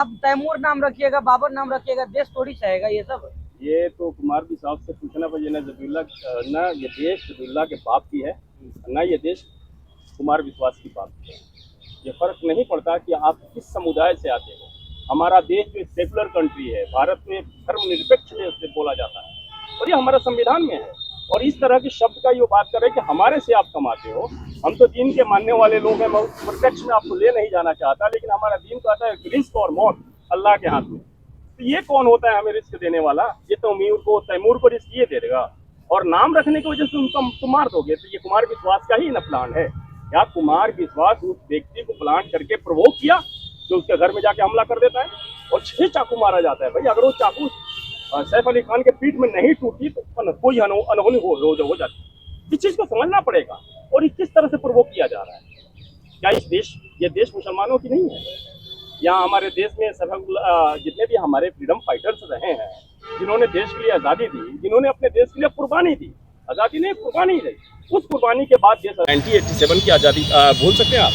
आप तैमूर नाम रखिएगा, बाबर नाम रखिएगा, देश थोड़ी चाहेगा ये सब। ये तो कुमार भी साहब से पूछना पड़ेगा ना। जबीउल्ला ना, ये देश जबीउल्ला के बाप की है, ना ये देश कुमार विश्वास की बाप की है। ये फर्क नहीं पड़ता कि आप किस समुदाय से आते हो। हमारा देश जो सेकुलर कंट्री है, भारत में धर्मनिरपेक्ष देश से बोला जाता है और ये हमारा संविधान में है। और इस तरह के शब्द का ये बात कर रहे हैं कि हमारे से आप कमाते हो। हम तो दीन के मानने वाले लोग हैं, मैं उस प्रत्यक्ष में आपको ले नहीं जाना चाहता, लेकिन हमारा दीन कहता है रिस्क और मौत अल्लाह के हाथ में। तो ये कौन होता है हमें रिस्क देने वाला? ये तो तैमूर को रिस्क ये दे देगा। और नाम रखने की वजह से उनको मार दोगे, तो ये कुमार विश्वास का ही न प्लान है। या कुमार विश्वास उस व्यक्ति को प्लान करके प्रोवोक किया जो उसके घर में जाके हमला कर देता है और 6 चाकू मारा जाता है। भाई अगर वो चाकू सैफ अली खान के पीठ में नहीं टूटी तो कोई अनहोनी हो जाती। इस चीज को समझना पड़ेगा। और ये किस तरह से प्रोवोक किया जा रहा है? क्या ये देश मुसलमानों की नहीं है? यहाँ हमारे देश में जितने भी हमारे फ्रीडम फाइटर्स रहे हैं, जिन्होंने देश के लिए आज़ादी दी, जिन्होंने अपने देश के लिए कुर्बानी दी, आज़ादी ने कुर्बानी दी, उस कुर्बानी के बाद देश 1987 की आज़ादी भूल सकते हैं आप?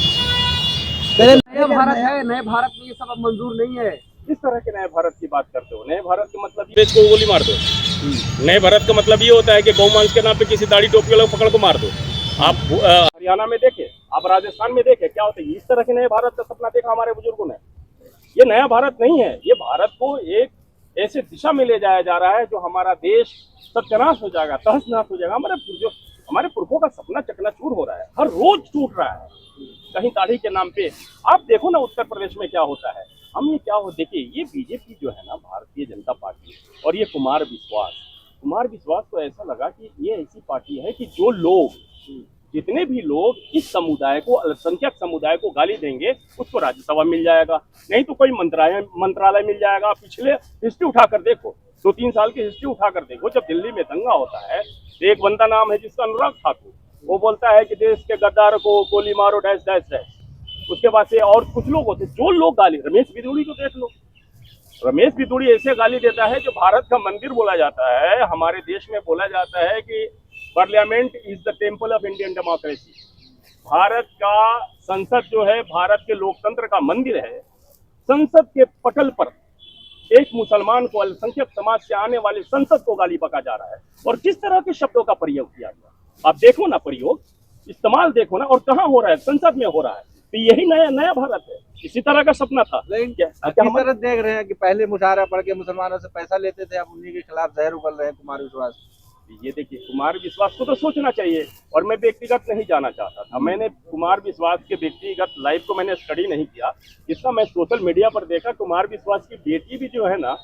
नया भारत है, नए भारत में ये सब अब मंजूर नहीं है। किस तरह के नए भारत की बात करते हो? नए भारत का मतलब देश को गोली मार दो। नए भारत का मतलब ये होता है कि गौ मांस के नाम पे किसी दाढ़ी टोपी वाले को पकड़ को मार दो। आप हरियाणा में देखे, आप राजस्थान में देखे, क्या होता है? इस तरह के नए भारत का सपना देखा हमारे बुजुर्गों ने। ये नया भारत नहीं है। ये भारत को एक ऐसे दिशा में ले जाया जा रहा है जो हमारा देश सत्यानाश हो जाएगा, तहस नहस हो जाएगा। हमारे पुरखों का सपना चकनाचूर हो रहा है, हर रोज टूट रहा है कहीं दाढ़ी के नाम पे। आप देखो ना उत्तर प्रदेश में क्या होता है। हम ये क्या हो, देखिए ये बीजेपी जो है ना, भारतीय जनता पार्टी, और ये कुमार विश्वास को ऐसा लगा कि ये ऐसी पार्टी है कि जो लोग, जितने भी लोग इस समुदाय को, अल्पसंख्यक समुदाय को गाली देंगे, उसको राज्यसभा मिल जाएगा, नहीं तो कोई मंत्रालय मिल जाएगा। पिछले हिस्ट्री उठाकर देखो, 2-3 साल की हिस्ट्री उठाकर देखो। जब दिल्ली में दंगा होता है तो एक बंदा नाम है जिसका अनुराग ठाकुर, वो बोलता है कि देश के गद्दारों को गोली मारो डैश डैश डैश। उसके बाद से और कुछ लोग होते, जो लोग गाली, रमेश बिदुड़ी को देख लो। रमेश बिदुड़ी ऐसे गाली देता है जो भारत का मंदिर बोला जाता है। हमारे देश में बोला जाता है कि parliament is the temple of Indian democracy. Bharat का संसद जो है भारत के लोकतंत्र का मंदिर है। संसद के पटल पर एक मुसलमान को, अल्पसंख्यक समाज से आने वाले संसद को गाली बका जा रहा है। और किस तरह के शब्दों का प्रयोग किया गया, आप देखो ना, प्रयोग इस्तेमाल देखो ना, और कहाँ हो रहा है? संसद में हो रहा है। तो यही नया भारत है। इसी तरह का सपना था। तरह देख रहे हैं कि पहले मुशायरा पढ़ के मुसलमानों से पैसा लेते थे, अब उन्हीं के खिलाफ जहर उगल रहे हैं कुमार विश्वास। ये देखिए, कुमार विश्वास को तो सोचना चाहिए। और मैं व्यक्तिगत नहीं जाना चाहता था। मैंने कुमार विश्वास के व्यक्तिगत लाइफ को मैंने स्टडी नहीं किया। इसका मैं सोशल मीडिया पर देखा। कुमार विश्वास की बेटी भी जो है ना,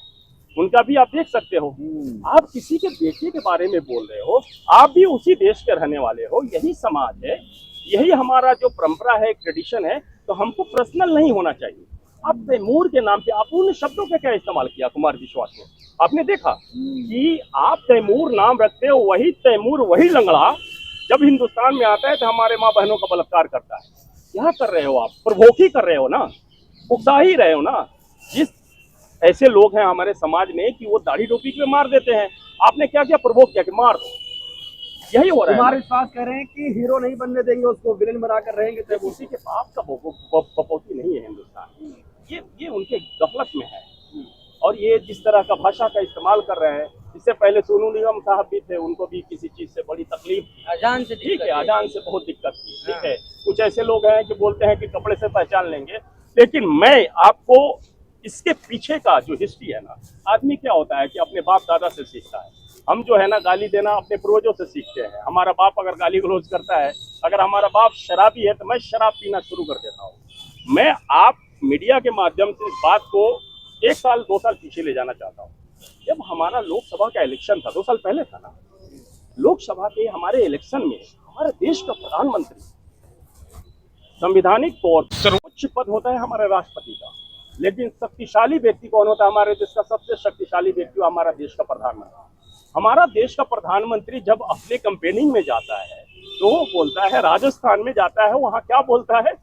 उनका भी आप देख सकते हो। आप किसी के बेटे के बारे में बोल रहे हो, आप भी उसी देश के रहने वाले हो। यही समाज है, यही हमारा जो परंपरा है, ट्रेडिशन है। तो हमको पर्सनल नहीं होना चाहिए। आप तैमूर के नाम पे, आप उन शब्दों का क्या इस्तेमाल किया कुमार विश्वास ने? आपने देखा कि आप तैमूर नाम रखते हो, वही तैमूर, वही लंगड़ा जब हिंदुस्तान में आता है तो हमारे माँ बहनों का बलात्कार करता है। क्या कर रहे हो आप? प्रभोकी कर रहे हो ना, उकसा ही रहे हो ना। जिस ऐसे लोग हैं हमारे समाज में कि वो दाढ़ी टोपी पे मार देते हैं, आपने क्या किया? प्रभोक किया कि मार दो। यही हो रहा है। कुमार विश्वास कह रहे हैं कि हीरो नहीं बनने देंगे, उसको विलेन बनाकर रहेंगे। तो उसी के बाप का बपौती नहीं है हिंदुस्तान। ये उनके गफलत में है। और ये जिस तरह का भाषा का इस्तेमाल कर रहे हैं, इससे पहले सोनू निगम साहब भी थे, उनको भी किसी चीज से बड़ी तकलीफ, अजान से, ठीक है, अजान से बहुत दिक्कत थी, ठीक है। कुछ ऐसे लोग हैं कि बोलते हैं कि कपड़े से पहचान लेंगे। लेकिन मैं आपको इसके पीछे का जो हिस्ट्री है ना, आदमी क्या होता है कि अपने बाप दादा से सीखता है। हम जो है ना, गाली देना अपने पूर्वजों से सीखते हैं। हमारा बाप अगर गाली गलौज करता है, अगर हमारा बाप शराबी है, तो मैं शराब पीना शुरू कर देता हूँ। मैं आप मीडिया के माध्यम से इस बात को 1 साल 2 साल पीछे ले जाना चाहता हूँ। जब हमारा लोकसभा का इलेक्शन था, 2 साल पहले था ना, लोकसभा के हमारे इलेक्शन में हमारे देश का प्रधानमंत्री, संवैधानिक तौर पर सर्वोच्च पद होता है हमारे राष्ट्रपति का, लेकिन शक्तिशाली व्यक्ति कौन होता है? हमारे देश का सबसे शक्तिशाली व्यक्ति हमारा देश का प्रधानमंत्री। हमारा देश का प्रधानमंत्री जब अपने कैंपेनिंग में जाता है तो वो बोलता है, राजस्थान में जाता है, वहां क्या बोलता है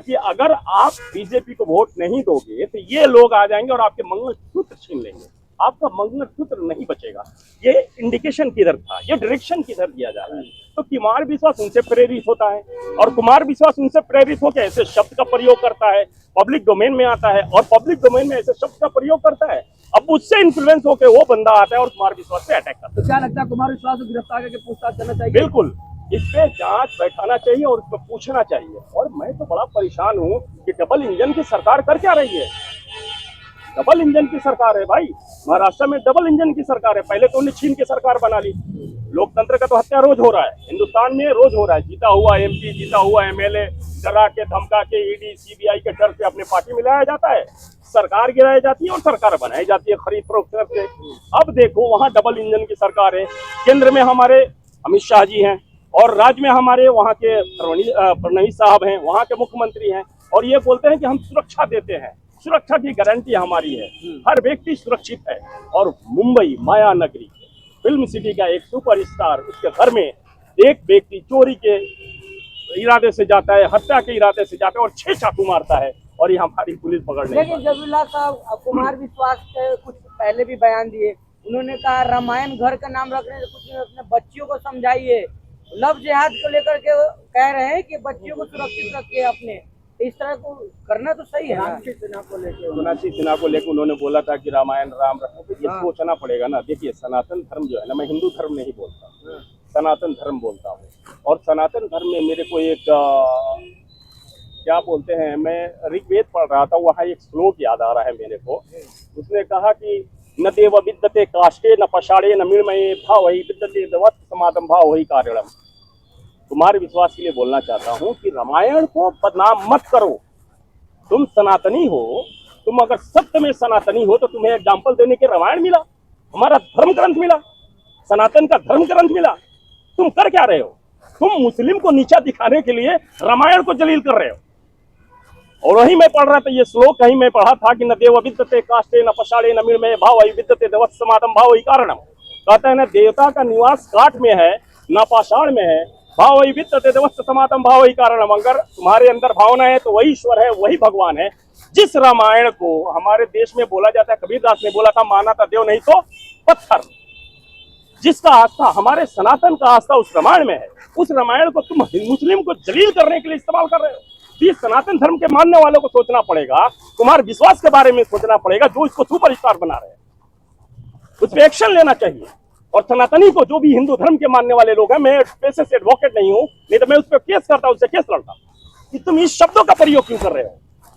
कि अगर आप बीजेपी को वोट नहीं दोगे तो ये लोग आ जाएंगे और आपके मंगलसूत्र छीन लेंगे। आपका मंगलसूत्र नहीं बचेगा। ये इंडिकेशन किधर था, ये डायरेक्शन किधर दिया जा रहा है। तो कुमार विश्वास उनसे प्रेरित होता है और कुमार विश्वास उनसे प्रेरित होकर ऐसे शब्द का प्रयोग करता है, पब्लिक डोमेन में आता है और पब्लिक डोमेन में ऐसे शब्द का प्रयोग करता है। अब उससे इन्फ्लुएंस होकर वो बंदा आता है और कुमार विश्वास पे अटैक करता है। तो क्या लगता है कुमार विश्वास को गिरफ्तार करके पूछताछ करना चाहिए? बिल्कुल, इस पे जांच बैठाना चाहिए और इस पे पूछना चाहिए। और मैं तो बड़ा परेशान हूँ कि डबल इंजन की सरकार कर क्या रही है। डबल इंजन की सरकार है भाई, महाराष्ट्र में डबल इंजन की सरकार है। पहले तो उन्हें छीन के सरकार बना ली। लोकतंत्र का तो हत्या रोज हो रहा है, हिंदुस्तान में रोज हो रहा है। जीता हुआ एमपी, जीता हुआ एमएलए डरा के धमका के ईडी सीबीआई के डर से अपने पार्टी में लाया जाता है, सरकार गिराई जाती है और सरकार बनाई जाती है खरीद फरोख्त करके। अब देखो वहां डबल इंजन की सरकार है। केंद्र में हमारे अमित शाह जी हैं और राज्य में हमारे वहाँ के फडणवीस साहब हैं, वहाँ के मुख्यमंत्री हैं, और ये बोलते हैं कि हम सुरक्षा देते हैं। सुरक्षा की गारंटी हमारी है, हर व्यक्ति सुरक्षित है। और मुंबई माया नगरी फिल्म सिटी का एक सुपरस्टार, उसके घर में एक व्यक्ति चोरी के इरादे से जाता है, हत्या के इरादे से जाता है और 6 चाकू मारता है और ये हमारी पुलिस पकड़ नहीं। लेकिन जबीरुल्लाह साहब कुमार विश्वास के कुछ पहले भी बयान दिए, उन्होंने कहा रामायण घर का नाम रखने से कुछ अपने बच्चियों को समझाइए। लव जिहाद को लेकर के कह रहे हैं कि बच्चियों को सुरक्षित रखिए अपने, इस तरह को करना तो सही है। सोनाक्षी सिन्हा को लेकर उन्होंने बोला था कि रामायण राम रखो, तो ये सोचना पड़ेगा ना। देखिए सनातन धर्म जो है ना, मैं हिंदू धर्म नहीं बोलता, सनातन धर्म बोलता हूँ। और सनातन धर्म में मेरे को एक क्या बोलते हैं, मैं ऋग्वेद पढ़ रहा था, वहाँ एक श्लोक याद आ रहा है मेरे को। उसने कहा कि न देव विद्यते काष्ठे न पषाणे न मृण्मये भावहि विद्यते देवत् समादम भावहि कारणम। कुमार विश्वास के लिए बोलना चाहता हूँ कि रामायण को बदनाम मत करो। तुम सनातनी हो, तुम अगर सत्य में सनातनी हो तो तुम्हें एग्जाम्पल देने के रामायण मिला, हमारा धर्म ग्रंथ मिला, सनातन का धर्म ग्रंथ मिला। तुम कर क्या रहे हो? तुम मुस्लिम को नीचा दिखाने के लिए रामायण को जलील कर रहे हो। और वही मैं पढ़ रहा था, ये श्लोक कहीं मैं पढ़ा था कि न देव विद्यते काष्ठे न पषाणे न मृण्मये भावहि विद्यते देवत् समादम भावहि कारणम। कहते हैं ना, देवता का निवास काठ में है न पाषाण में है, भावहि विद्यते देवत् समादम भावहि कारणम। अगर तुम्हारे अंदर भावना है तो वही ईश्वर है, वही भगवान है। जिस रामायण को हमारे देश में बोला जाता है, कबीरदास ने बोला था माना था देव नहीं तो पत्थर। जिसका आस्था, हमारे सनातन का आस्था उस रामायण में है, उस रामायण को तुम मुस्लिम को जलील करने के लिए इस्तेमाल कर रहे हो। इस सनातन धर्म के मानने वालों को सोचना पड़ेगा, कुमार विश्वास के बारे में सोचना पड़ेगा, जो इसको सुपरस्टार बना रहे हैं। उस पर एक्शन लेना चाहिए। और सनातनी को, जो भी हिंदू धर्म के मानने वाले लोग हैं, मैं पेशे से एडवोकेट नहीं हूँ, नहीं तो मैं उस पर केस करता, उससे केस लड़ता कि तुम इस शब्दों का प्रयोग क्यों कर रहे हो।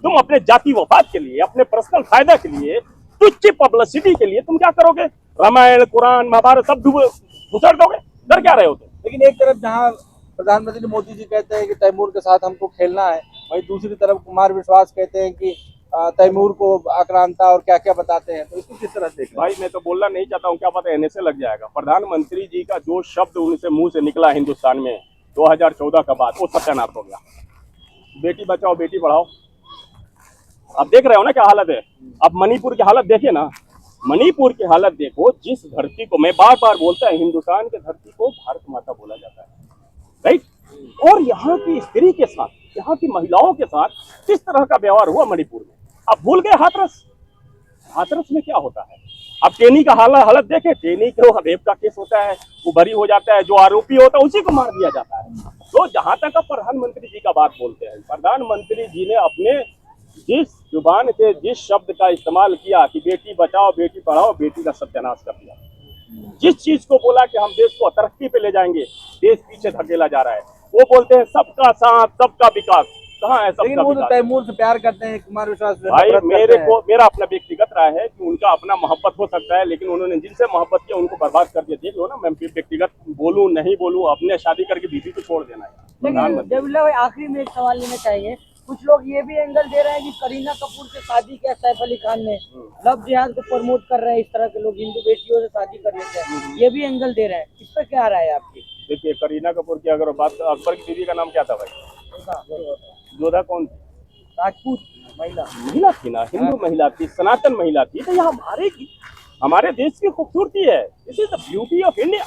तुम अपने जाति वफाद के लिए, अपने पर्सनल फायदा के लिए, तुच्छ पब्लिसिटी के लिए तुम क्या करोगे? रामायण कुरान महाभारत सब घुसड़ दोगे, कर क्या रहे हो तुम? लेकिन एक तरफ जहाँ प्रधानमंत्री मोदी जी कहते हैं कि तैमूर के साथ हमको खेलना है, वहीं दूसरी तरफ कुमार विश्वास कहते हैं कि तैमूर को आक्रांता और क्या क्या बताते हैं। तो इसको किस तरह देखें? भाई मैं तो बोलना नहीं चाहता हूँ, क्या पता एनएसए लग जाएगा। प्रधानमंत्री जी का जो शब्द उनसे मुंह से निकला हिंदुस्तान में 2014 का बाद, वो सत्यानाश हो गया। बेटी बचाओ बेटी बढ़ाओ, आप देख रहे हो ना क्या हालत है। अब मणिपुर की हालत देखिए ना, मणिपुर की हालत देखो। जिस धरती को मैं बार बार बोलता है, हिंदुस्तान की धरती को भारत माता बोला जाता है, राइट। और यहाँ की स्त्री के साथ, यहाँ की महिलाओं के साथ किस तरह का व्यवहार हुआ मणिपुर में, आप भूल गए। हाथरस, हाथरस में क्या होता है। अब टेनी का हालत देखें, टेनी को रेप का केस होता है, वो बरी हो जाता है, जो आरोपी होता है उसी को मार दिया जाता है। तो जहां तक आप प्रधानमंत्री जी का बात बोलते हैं, प्रधानमंत्री जी ने अपने जिस जुबान से जिस शब्द का इस्तेमाल किया कि बेटी बचाओ बेटी पढ़ाओ, बेटी का सत्यानाश कर दिया। जिस चीज को बोला कि हम देश को तरक्की पे ले जाएंगे, देश पीछे धकेला जा रहा है। वो बोलते हैं सबका साथ सबका विकास, कहाँ है सबका वो तो विकास? तैमूर से प्यार करते हैं, कुमार विश्वास से भाई नफरत मेरे करते हैं। को, मेरा अपना व्यक्तिगत राय है कि उनका अपना मोहब्बत हो सकता है, लेकिन उन्होंने जिनसे मोहब्बत किया उनको बर्बाद कर दिया। देख लो ना, मैं व्यक्तिगत बोलूं नहीं बोलूं, अपने शादी करके बीवी को छोड़ देना है। लेकिन जबीरुल्लाह भाई, आखिरी में एक सवाल लेना चाहेंगे। कुछ लोग ये भी एंगल दे रहे हैं कि करीना कपूर से शादी किया सैफ अली खान ने, लव जिहाद को प्रमोट कर रहे हैं, इस तरह के लोग हिंदू बेटियों से शादी कर लेते हैं, ये भी एंगल दे रहे हैं। इस पर क्या राय है आपकी? देखिए करीना कपूर की अगर बात, अकबर की बीवी का नाम क्या था भाई? जोधा कौन थी? राजपूत महिला महिला थी ना, हिंदू महिला थी, सनातन महिला थी। तो यह हमारे देश की खूबसूरती है। This is the beauty of India.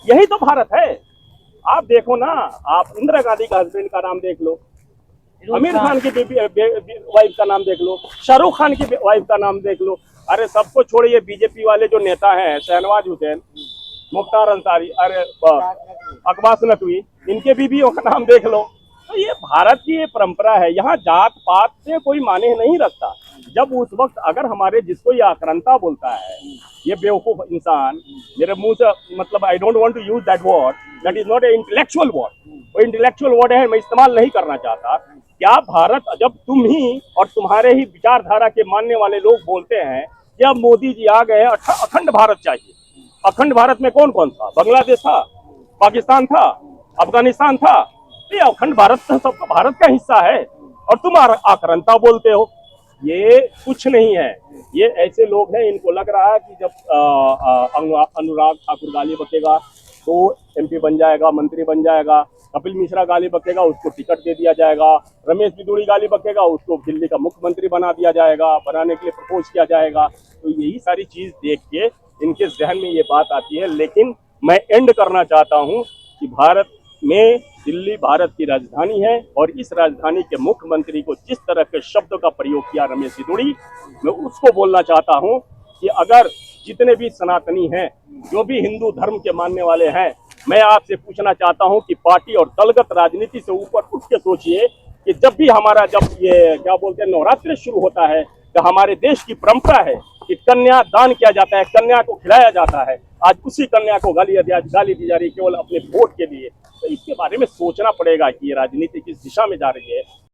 यही तो भारत है। आप देखो ना, आप इंदिरा गांधी का हस्बैंड का नाम देख लो, आमिर खान की वाइफ का नाम देख लो, शाहरुख खान की वाइफ का नाम देख लो, अरे सबको छोड़िए, बीजेपी वाले जो नेता हैं, शहनवाज हुसैन, मुख्तार अंसारी, अरे अब्बास नकवी, इनके बीवियों का नाम देख लो। तो ये भारत की ये परंपरा है, यहाँ जात पात से कोई माने नहीं रखता। जब उस वक्त अगर हमारे जिसको ये आक्रांता बोलता है, ये बेवकूफ इंसान, मेरे मुंह से मतलब I don't want to use that word, that is not a intellectual word, वो इंटेलेक्चुअल वर्ड है, मैं इस्तेमाल नहीं करना चाहता। क्या भारत, जब तुम ही और तुम्हारे ही विचारधारा के मानने वाले लोग बोलते हैं कि अब मोदी जी आ गए, अखंड भारत चाहिए। अखंड भारत में कौन कौन था? बांग्लादेश था, पाकिस्तान था, अफगानिस्तान था। ये अखंड भारत तो सबका भारत का हिस्सा है और तुम आक्रांता बोलते हो। ये कुछ नहीं है, ये ऐसे लोग हैं, इनको लग रहा है कि जब अनुराग ठाकुर गाली बकेगा तो एमपी बन जाएगा, मंत्री बन जाएगा, कपिल मिश्रा गाली बकेगा उसको टिकट दे दिया जाएगा, रमेश बिदुड़ी गाली बकेगा उसको दिल्ली का मुख्यमंत्री बना दिया जाएगा, बनाने के लिए प्रपोज किया जाएगा। तो यही सारी चीज देख के इनके जहन में ये बात आती है। लेकिन मैं एंड करना चाहता हूँ कि भारत में दिल्ली भारत की राजधानी है और इस राजधानी के मुख्यमंत्री को जिस तरह के शब्द का प्रयोग किया रमेश बिदुड़ी, मैं उसको बोलना चाहता हूं कि अगर जितने भी सनातनी हैं, जो भी हिंदू धर्म के मानने वाले हैं, मैं आपसे पूछना चाहता हूं कि पार्टी और दलगत राजनीति से ऊपर उठ के सोचिए कि जब भी हमारा ये क्या बोलते हैं नवरात्रि शुरू होता है, तो हमारे देश की परंपरा है कि कन्या दान किया जाता है, कन्या को खिलाया जाता है। आज उसी कन्या को गाली दी जा रही है केवल अपने वोट के लिए। तो इसके बारे में सोचना पड़ेगा कि ये राजनीति किस दिशा में जा रही है।